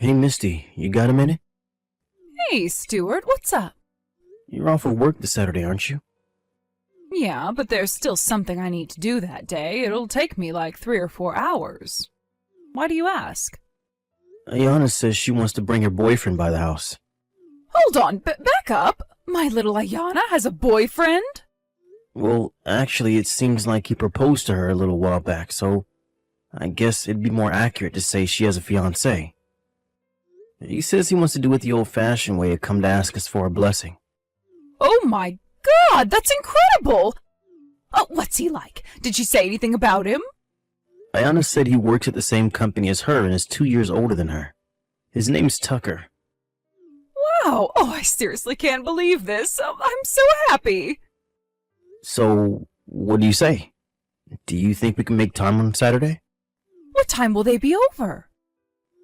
Hey, Misty, you got a minute? Hey, Stuart, what's up? You're off of work this Saturday, aren't you? Yeah, but there's still something I need to do that day. It'll take me like 3 or 4 hours. Why do you ask? Ayana says she wants to bring her boyfriend by the house. Hold on, back up! My little Ayana has a boyfriend? Well, actually, it seems like he proposed to her a little while back, so I guess it'd be more accurate to say she has a fiancé. He says he wants to do it the old-fashioned way and come to ask us for a blessing. Oh my God, that's incredible! Oh, what's he like? Did she say anything about him? Ayana said he works at the same company as her and is 2 years older than her. His name's Tucker. Wow, oh, I seriously can't believe this. I'm so happy. So, what do you say? Do you think we can make time on Saturday? What time will they be over?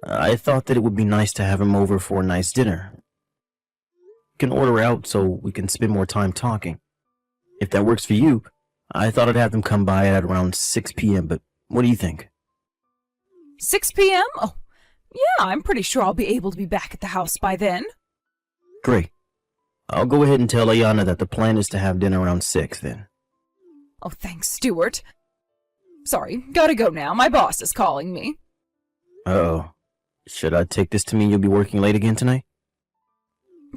I thought that it would be nice to have him over for a nice dinner. We can order out so we can spend more time talking. If that works for you, I thought I'd have them come by at around 6 p.m., but what do you think? 6 p.m.? Oh, yeah, I'm pretty sure I'll be able to be back at the house by then. Great. I'll go ahead and tell Ayana that the plan is to have dinner around 6 then. Oh, thanks, Stuart. Sorry, gotta go now. My boss is calling me. Uh-oh. Should I take this to mean you'll be working late again tonight?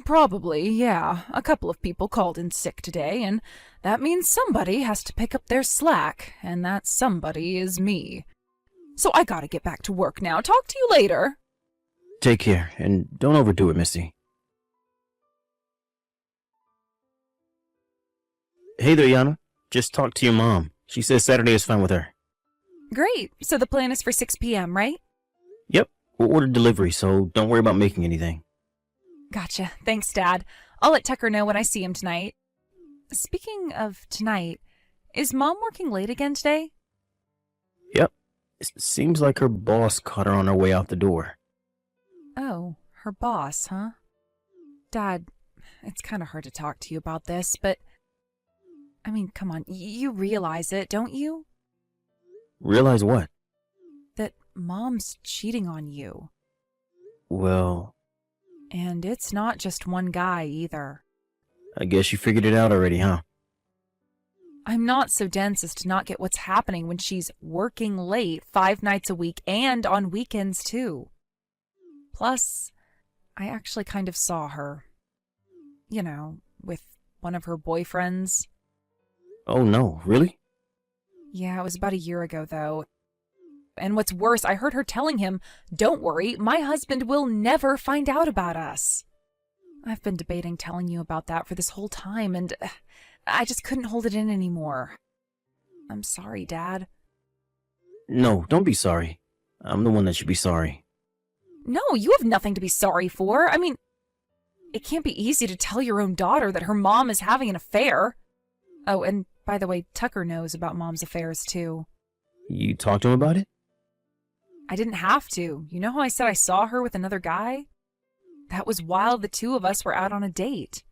Probably, yeah. A couple of people called in sick today, and that means somebody has to pick up their slack, and that somebody is me. So I gotta get back to work now. Talk to you later. Take care, and don't overdo it, Misty. Hey there, Ayana. Just talked to your mom. She says Saturday is fine with her. Great. So the plan is for 6 p.m., right? Yep, we'll order delivery, so don't worry about making anything. Gotcha. Thanks, Dad. I'll let Tucker know when I see him tonight. Speaking of tonight, is Mom working late again today? Yep. It seems like her boss caught her on her way out the door. Oh, her boss, huh? Dad, it's kind of hard to talk to you about this, but I mean, come on, you realize it, don't you? Realize what? That Mom's cheating on you. Well, And it's not just one guy, either. I guess you figured it out already, huh? I'm not so dense as to not get what's happening when she's working late 5 nights a week and on weekends, too. Plus, I actually kind of saw her. You know, with one of her boyfriends. Oh no, really? Yeah, it was about a year ago, though. And what's worse, I heard her telling him, "Don't worry, my husband will never find out about us." I've been debating telling you about that for this whole time, and I just couldn't hold it in anymore. I'm sorry, Dad. No, don't be sorry. I'm the one that should be sorry. No, you have nothing to be sorry for. I mean, it can't be easy to tell your own daughter that her mom is having an affair. Oh, and by the way, Tucker knows about Mom's affairs, too. You talked to him about it? I didn't have to. You know how I said I saw her with another guy? That was while the two of us were out on a date.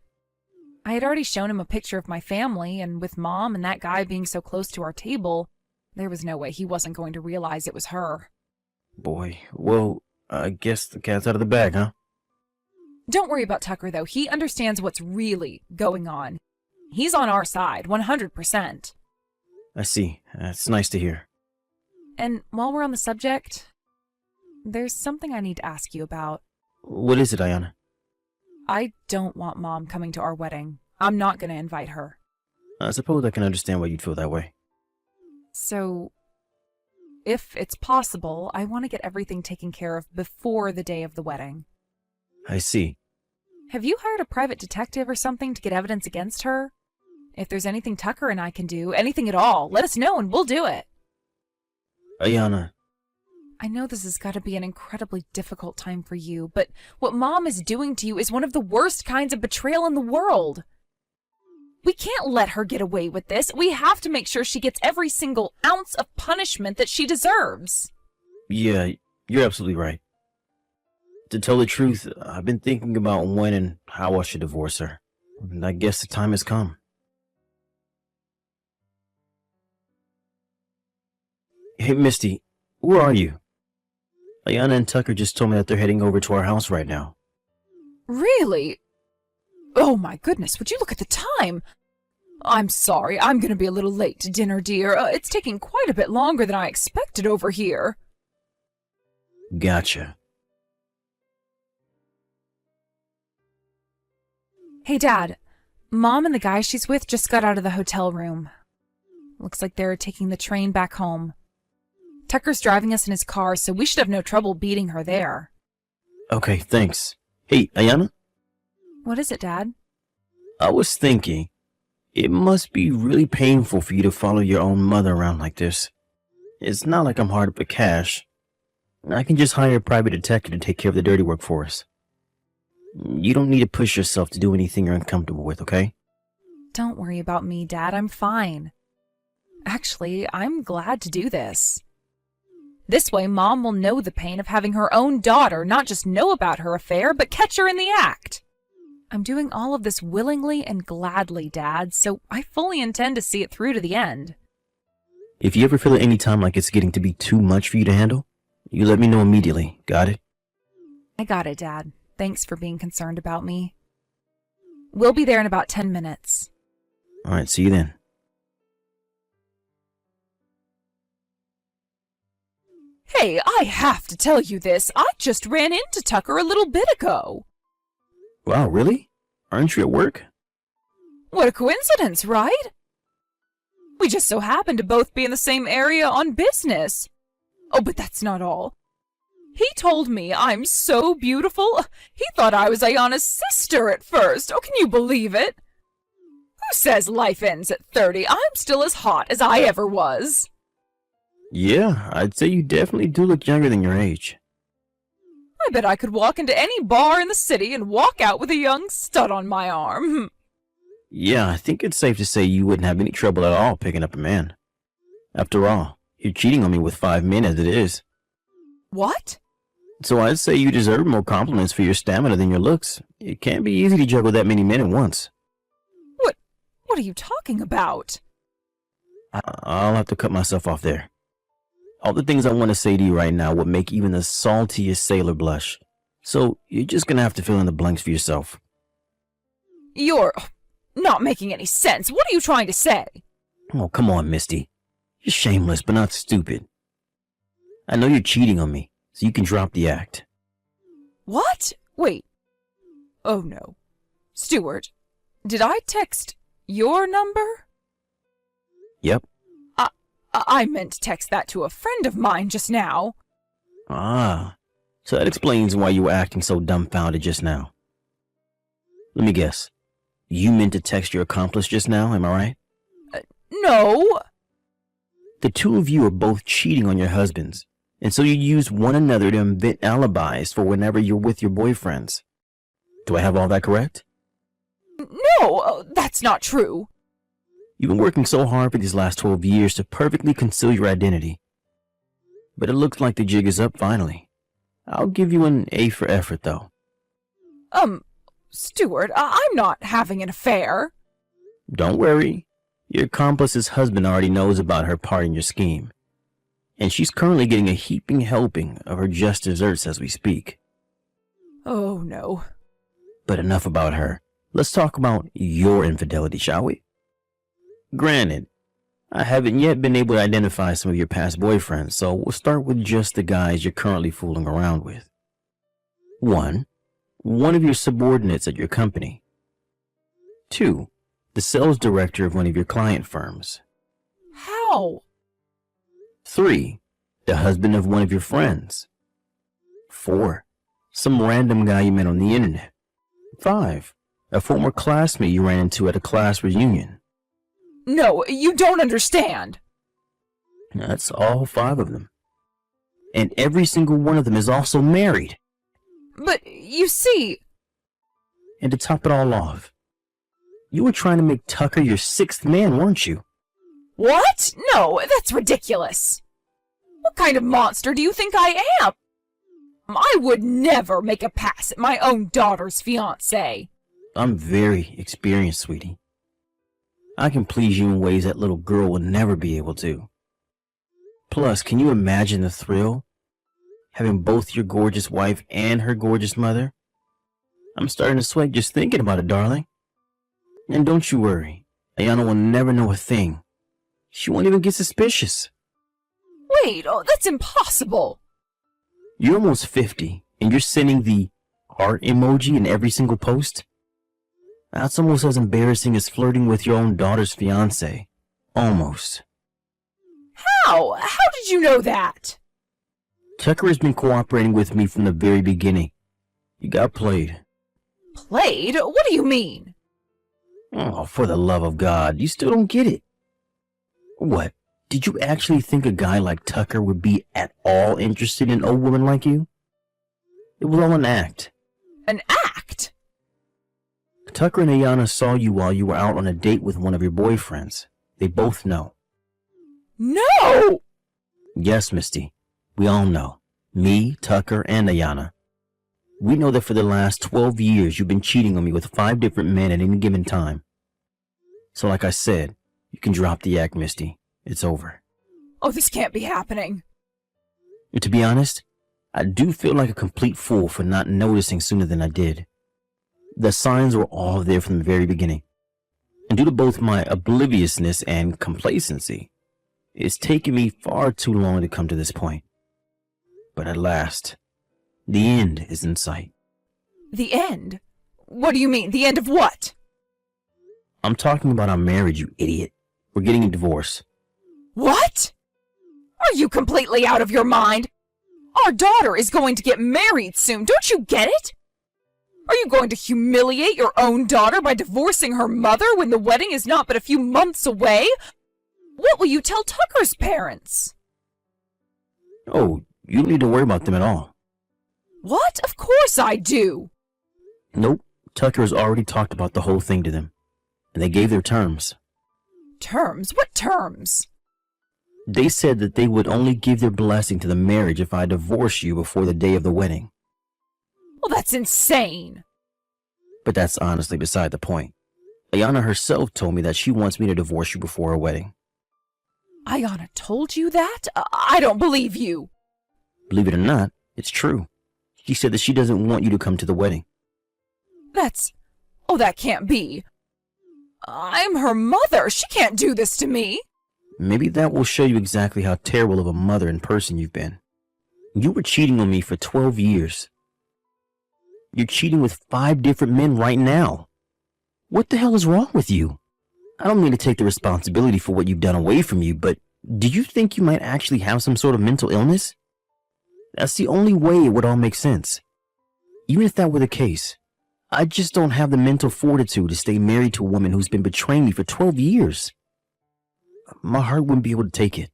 I had already shown him a picture of my family, and with Mom and that guy being so close to our table, there was no way he wasn't going to realize it was her. Boy, well, I guess the cat's out of the bag, huh? Don't worry about Tucker, though. He understands what's really going on. He's on our side, 100%. I see. That's nice to hear. And while we're on the subject, there's something I need to ask you about. What is it, Ayana? I don't want Mom coming to our wedding. I'm not going to invite her. I suppose I can understand why you'd feel that way. So, if it's possible, I want to get everything taken care of before the day of the wedding. I see. Have you hired a private detective or something to get evidence against her? If there's anything Tucker and I can do, anything at all, let us know and we'll do it. Ayana. I know this has got to be an incredibly difficult time for you, but what Mom is doing to you is one of the worst kinds of betrayal in the world. We can't let her get away with this. We have to make sure she gets every single ounce of punishment that she deserves. Yeah, you're absolutely right. To tell the truth, I've been thinking about when and how I should divorce her. And I guess the time has come. Hey, Misty, where are you? Ayana and Tucker just told me that they're heading over to our house right now. Really? Oh my goodness, would you look at the time? I'm sorry, I'm gonna be a little late to dinner, dear. It's taking quite a bit longer than I expected over here. Gotcha. Hey, Dad. Mom and the guy she's with just got out of the hotel room. Looks like they're taking the train back home. Tucker's driving us in his car, so we should have no trouble beating her there. Okay, thanks. Hey, Ayana? What is it, Dad? I was thinking, it must be really painful for you to follow your own mother around like this. It's not like I'm hard up for cash. I can just hire a private detective to take care of the dirty work for us. You don't need to push yourself to do anything you're uncomfortable with, okay? Don't worry about me, Dad. I'm fine. Actually, I'm glad to do this. This way, Mom will know the pain of having her own daughter not just know about her affair, but catch her in the act. I'm doing all of this willingly and gladly, Dad, so I fully intend to see it through to the end. If you ever feel at any time like it's getting to be too much for you to handle, you let me know immediately, got it? I got it, Dad. Thanks for being concerned about me. We'll be there in about 10 minutes. Alright, see you then. Hey, I have to tell you this. I just ran into Tucker a little bit ago. Wow, really? Aren't you at work? What a coincidence, right? We just so happen to both be in the same area on business. Oh, but that's not all. He told me I'm so beautiful. He thought I was Ayana's sister at first. Oh, can you believe it? Who says life ends at 30? I'm still as hot as I ever was. Yeah, I'd say you definitely do look younger than your age. I bet I could walk into any bar in the city and walk out with a young stud on my arm. Yeah, I think it's safe to say you wouldn't have any trouble at all picking up a man. After all, you're cheating on me with 5 men as it is. What? So I'd say you deserve more compliments for your stamina than your looks. It can't be easy to juggle that many men at once. What are you talking about? I'll have to cut myself off there. All the things I want to say to you right now would make even the saltiest sailor blush. So you're just gonna have to fill in the blanks for yourself. You're not making any sense. What are you trying to say? Oh, come on, Misty. You're shameless, but not stupid. I know you're cheating on me, so you can drop the act. What? Wait. Oh no. Stuart, did I text your number? Yep. I meant to text that to a friend of mine just now. Ah, so that explains why you were acting so dumbfounded just now. Let me guess. You meant to text your accomplice just now, am I right? No. The two of you are both cheating on your husbands, and so you use one another to invent alibis for whenever you're with your boyfriends. Do I have all that correct? No, that's not true. You've been working so hard for these last 12 years to perfectly conceal your identity. But it looks like the jig is up finally. I'll give you an A for effort, though. Stuart, I'm not having an affair. Don't worry. Your accomplice's husband already knows about her part in your scheme. And she's currently getting a heaping helping of her just desserts as we speak. Oh, no. But enough about her. Let's talk about your infidelity, shall we? Granted, I haven't yet been able to identify some of your past boyfriends, so we'll start with just the guys you're currently fooling around with. 1. One of your subordinates at your company. 2. The sales director of one of your client firms. How? 3. The husband of one of your friends. 4. Some random guy you met on the internet. 5. A former classmate you ran into at a class reunion. No, you don't understand. That's all 5 of them. And every single one of them is also married. But you see... And to top it all off, you were trying to make Tucker your 6th man, weren't you? What? No, that's ridiculous. What kind of monster do you think I am? I would never make a pass at my own daughter's fiancé. I'm very experienced, sweetie. I can please you in ways that little girl will never be able to. Plus, can you imagine the thrill? having both your gorgeous wife and her gorgeous mother. I'm starting to sweat just thinking about it, darling. And don't you worry, Ayana will never know a thing. She won't even get suspicious. Wait, that's impossible. You're almost 50, and you're sending the heart emoji in every single post? That's almost as embarrassing as flirting with your own daughter's fiancé. Almost. How? How did you know that? Tucker has been cooperating with me from the very beginning. You got played. Played? What do you mean? Oh, for the love of God, you still don't get it. What? Did you actually think a guy like Tucker would be at all interested in an old woman like you? It was all an act. An act? Tucker and Ayana saw you while you were out on a date with one of your boyfriends. They both know. No! Yes, Misty. We all know. Me, Tucker, and Ayana. We know that for the last 12 years you've been cheating on me with 5 different men at any given time. So like I said, you can drop the act, Misty. It's over. Oh, this can't be happening. To be honest, I do feel like a complete fool for not noticing sooner than I did. The signs were all there from the very beginning. And due to both my obliviousness and complacency, it's taken me far too long to come to this point. But at last, the end is in sight. The end? What do you mean, the end of what? I'm talking about our marriage, you idiot. We're getting a divorce. What? Are you completely out of your mind? Our daughter is going to get married soon, don't you get it? Are you going to humiliate your own daughter by divorcing her mother when the wedding is not but a few months away? What will you tell Tucker's parents? Oh, you don't need to worry about them at all. What? Of course I do. Nope, Tucker has already talked about the whole thing to them. And they gave their terms. Terms? What terms? They said that they would only give their blessing to the marriage if I divorce you before the day of the wedding. Well, that's insane. But that's honestly beside the point. Ayana herself told me that she wants me to divorce you before our wedding. Ayana told you that? I don't believe you. Believe it or not, it's true. She said that she doesn't want you to come to the wedding. Oh, that can't be. I'm her mother. She can't do this to me. Maybe that will show you exactly how terrible of a mother and person you've been. You were cheating on me for 12 years. You're cheating with 5 different men right now. What the hell is wrong with you? I don't mean to take the responsibility for what you've done away from you, but do you think you might actually have some sort of mental illness? That's the only way it would all make sense. Even if that were the case, I just don't have the mental fortitude to stay married to a woman who's been betraying me for 12 years. My heart wouldn't be able to take it.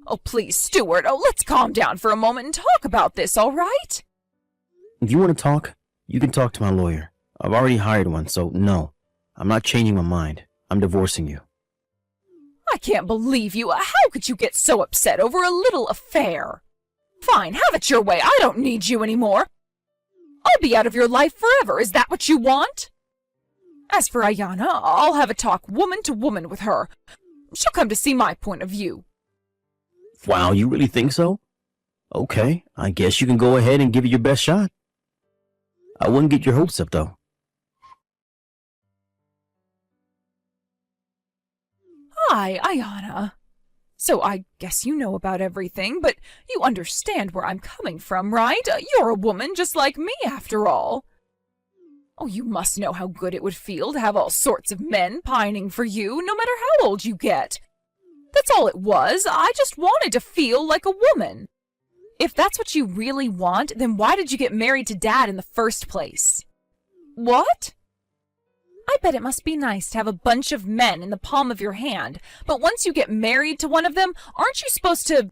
Oh, please, Stuart. Oh, let's calm down for a moment and talk about this, all right? If you want to talk, you can talk to my lawyer. I've already hired one, so no, I'm not changing my mind. I'm divorcing you. I can't believe you. How could you get so upset over a little affair? Fine, have it your way. I don't need you anymore. I'll be out of your life forever. Is that what you want? As for Ayana, I'll have a talk woman to woman with her. She'll come to see my point of view. Wow, you really think so? Okay, I guess you can go ahead and give it your best shot. I wouldn't get your hopes up, though. Hi, Ayana. So I guess you know about everything, but you understand where I'm coming from, right? You're a woman just like me, after all. Oh, you must know how good it would feel to have all sorts of men pining for you, no matter how old you get. That's all it was. I just wanted to feel like a woman. If that's what you really want, then why did you get married to Dad in the first place? What? I bet it must be nice to have a bunch of men in the palm of your hand, but once you get married to one of them, aren't you supposed to,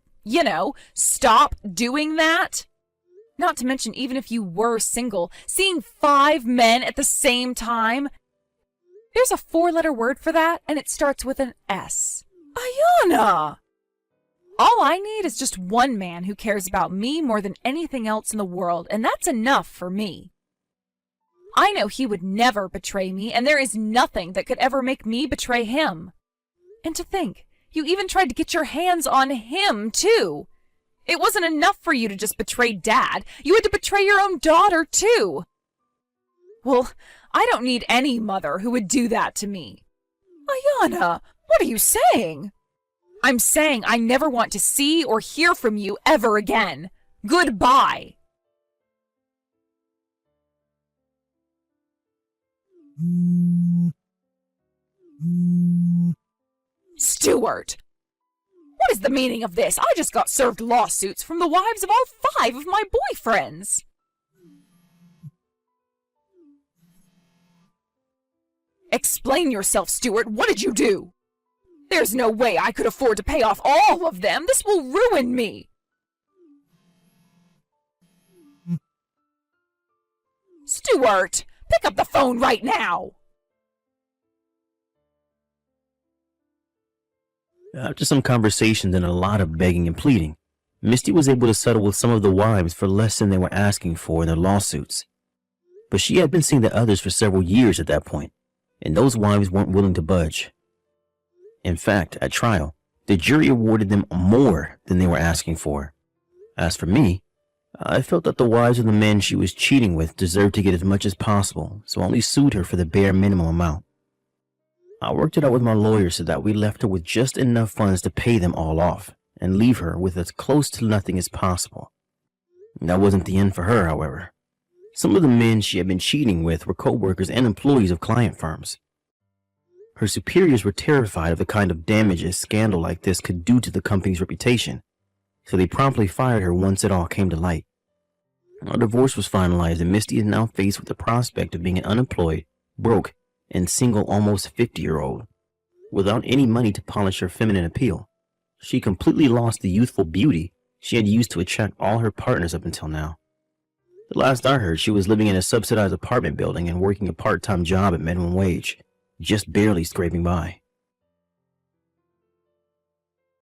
stop doing that? Not to mention, even if you were single, seeing 5 men at the same time. There's a 4-letter word for that, and it starts with an S. Ayana! All I need is just one man who cares about me more than anything else in the world, and that's enough for me. I know he would never betray me, and there is nothing that could ever make me betray him. And to think, you even tried to get your hands on him, too. It wasn't enough for you to just betray Dad. You had to betray your own daughter, too. Well, I don't need any mother who would do that to me. Ayana, what are you saying? I'm saying I never want to see or hear from you ever again. Goodbye. Stuart! What is the meaning of this? I just got served lawsuits from the wives of all 5 of my boyfriends. Explain yourself, Stuart. What did you do? There's no way I could afford to pay off all of them. This will ruin me. Stuart, pick up the phone right now. After some conversations and a lot of begging and pleading, Misty was able to settle with some of the wives for less than they were asking for in their lawsuits. But she had been seeing the others for several years at that point, and those wives weren't willing to budge. In fact, at trial, the jury awarded them more than they were asking for. As for me, I felt that the wives of the men she was cheating with deserved to get as much as possible, so I only sued her for the bare minimum amount. I worked it out with my lawyer so that we left her with just enough funds to pay them all off and leave her with as close to nothing as possible. That wasn't the end for her, however. Some of the men she had been cheating with were co-workers and employees of client firms. Her superiors were terrified of the kind of damage a scandal like this could do to the company's reputation, so they promptly fired her once it all came to light. Our divorce was finalized, and Misty is now faced with the prospect of being an unemployed, broke, and single almost 50-year-old. Without any money to polish her feminine appeal, she completely lost the youthful beauty she had used to attract all her partners up until now. The last I heard, she was living in a subsidized apartment building and working a part-time job at minimum wage, just barely scraping by.